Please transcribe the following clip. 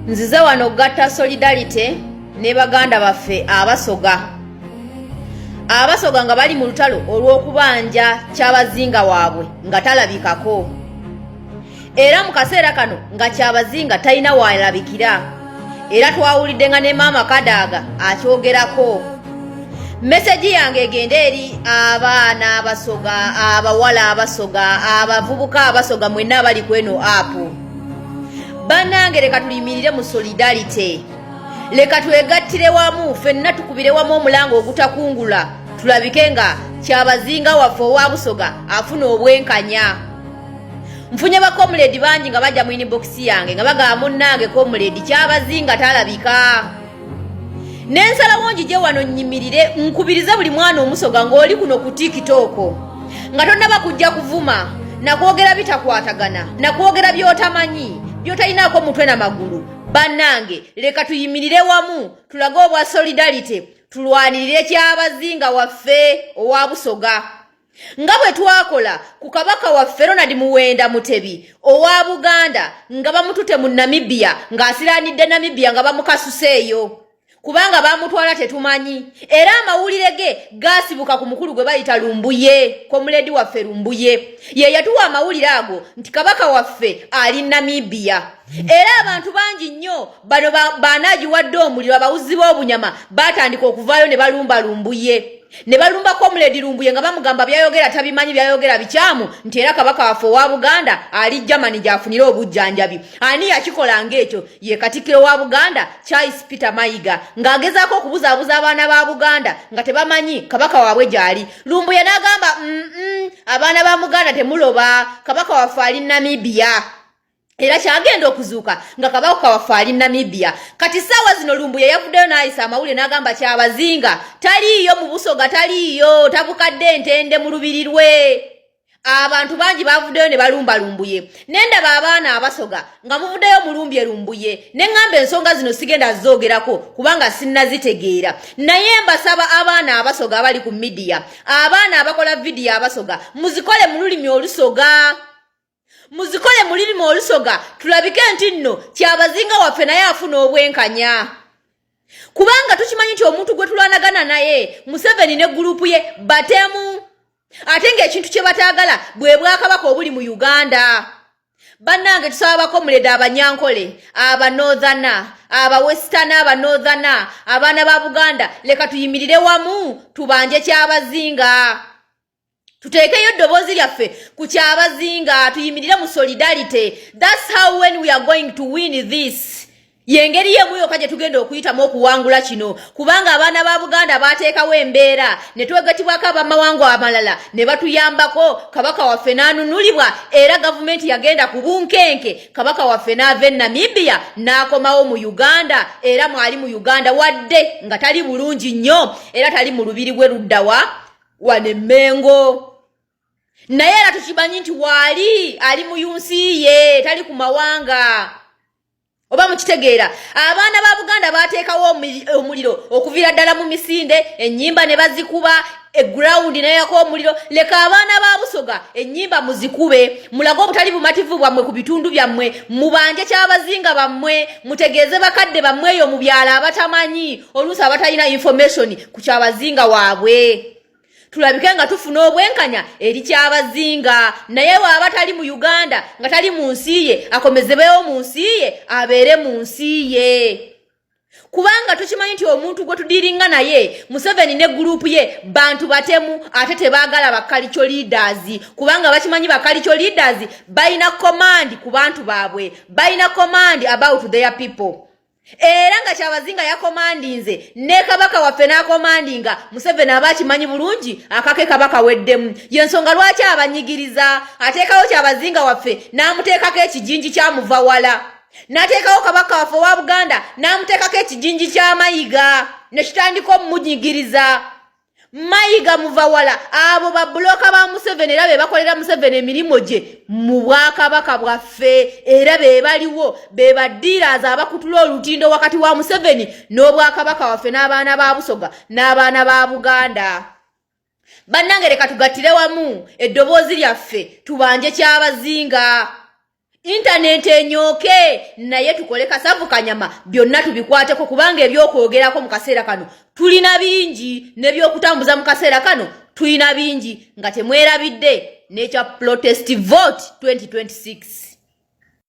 Nzize wano gatta solidarity ne baganda baffe abasoga. Abasoga nga bali mu lutalo olw'okubanja Kyabazinga waabwe nga talabikako. Era mu kaseera kano nga Kyabazinga talina waalabikira. Era twawulidde nga ne Maama Kadaga akyogerako. Meseji yange egende eri abaana abasoga, abawala abasoga, abavubuka abasoga mwenna abali kweno apu. Bannange leka tulimirire mu solidarity. Leka twegattire wamu ffenna tukubire wamu omulango ogutakungula tulabike nga Kyabazinga waffe owa Busoga afuna obwenkanya. Nfunye ba comrade bangi nga bajja mu inbox yange nga bagamba munnange comrade Kyabazinga talabika. Nensala wonji je wano nyimirire nkubiriza buli mwana omusoga ng'oli kuno ku TikTok nga tonnaba kujja kuvuma na kwogera bitakwatagana na kwogera by'otamanyi by'otalinaako mutwe na magulu. Bannange leka tuyimirire wamu tulage obwa solidarity tulwanirire Kyabazinga waffe owa Busoga nga bwe twakola ku kabaka waffe Ronald Muwenda Mutebi owa Buganda nga bamutute mu Namibia ng'asiranidde Namibia nga bamukasuseeyo kubanga bamutwala tetumanyi. Era amawulire ge gasibuka ku mukulu gwe bayita Lumbuye, komuledi waffe Lumbuye ye yatuwa amawulire ago nti kabaka waffe ali Namibia. Era abantu bangi nnyo bano banaji wadde omuliro abawuzi b'obunyama batandika okuvaayo ne balumba Lumbuye, ne balumba komuledi Lumbuye nga bamugamba byayogera tabimanyi, byayogera bikyamu nti era kabaka waffe owa Buganda ali Germany gyafunira obujjanjabi. Ani yakikola ng'ekyo? Ye Katikkiro wa Buganda Charles Peter Mayiga ng'agezaako okubuzaabuza abaana ba Buganda nga tebamanyi kabaka waabwe gyali. Lumbuye n'agamba abaana ba Buganda temuloba, kabaka waffe ali Namibia. Era kyagenda okuzuuka nga kabaka waffe ali Namibia. Kati ssaawa zino Lumbuye yavuddeyo n'ayisa amawulire n'agamba Kyabazinga taliiyo mu Busoga, taliiyo, tabukadde ntende mu lubiri lwe. Abantu bangi bavuddeyo ne balumba Lumbuye. Nendaba abaana abasoga nga muvuddeyo mulumbye Lumbuye. Ne ngamba ensonga zino sigenda zoogerako kubanga sinnazitegeera. Naye mbasaba abaana abasoga abali ku media, abaana abakola video abasoga, muzikole mu lulimi Olusoga. Muzikole mu lulimi Olusoga tulabike nti nno Kyabazinga waffe naye afuna obwenkanya. Kubanga tukimanyi nti omuntu gwe tulwanagana naye Museveni ne gurupu ye batemu. Ate ng'ekintu kye bataagala bwe bwakabaka obuli mu Uganda. Bannange tusaba bakomulede Abanyankole, aba Northerner, aba Westerner, aba Northerner, abaana ba Buganda leka tuyimirire wamu tubanje Kyabazinga. Tutekeyo eddoboozi lyaffe ku Kyabazinga, tuyimirire mu solidarity. That's how when we are going to win this. Yengeri yemu yokka gye tugenda okuyitamu okuwangula kino kubanga abaana ba Buganda bateekawo embeera ne twegatibwako abamawanga amalala ne batuyambako, kabaka waffe n'anunulibwa era gavumenti yagenda ku bunkenke, kabaka waffe n'ava Namibia n'akomawo mu Uganda. Era mwali mu Uganda wadde nga tali bulungi nnyo era tali mu lubiri gwe luddawa wane Mengo. Naye era tukimanyi nti waali ali mu yunsi ye tali ku mawanga. Oba mukitegeera abaana ba Buganda bateekawo omuliro okuviira ddala mu Misinde, ennyimba ne bazikuba, ground neyako omuliro. Leka abaana ba Busoga ennyimba muzikube, mulage obutali bumativu bwammwe ku bitundu byammwe, mubanje Kyabazinga bammwe, mutegeeze bakadde bammwe eyo mu byalo abatamanyi, oluusi abatalina information ku Kyabazinga waabwe. Tulabike nga tufuna obwenkanya eri Kyabazinga. Naye waaba tali mu Uganda nga tali mu nsi ye akomezebeyo mu nsi ye abeere mu nsi ye. Kubanga tukimanyi nti omuntu gwe tudiringa naye Museveni ne gurupu ye bantu batemu ate tebaagala ba cultural leaders kubanga bakimanyi ba cultural leaders balina command ku bantu baabwe, balina command about their people. Era nga Kyabazinga yakomandinze ne kabaka waffe n'akomandinga Museveni abakimanyi bulungi akake kabaka weddemu. Yensonga lwaki abanyigiriza ateekawo Kyabazinga waffe n'amuteekako ekijinji kyamuva wala, n'ateekawo kabaka waffe owa Buganda n'amuteekako ekijinji kya Mayiga ne kitandika omunyigiriza. Mayiga muva wala abo babloka ba Museveni era be bakolera Museveni emirimu gye mu bwakabaka bwaffe era be baliwo be badiraza abakutula olutindo wakati wa Museveni n'obwakabaka waffe n'abaana ba Busoga n'abaana ba Buganda. Bannange leka tugattire wamu eddoboozi lyaffe tubanje Kyabazinga. internet enyooke naye tukole kasavu kanyama byonna tubikwateko kubanga ebyokwogerako mu kaseera kano tulina bingi n'ebyokutambuza mu kaseera kano tulina bingi nga temwerabidde n'ekya protest vote 2026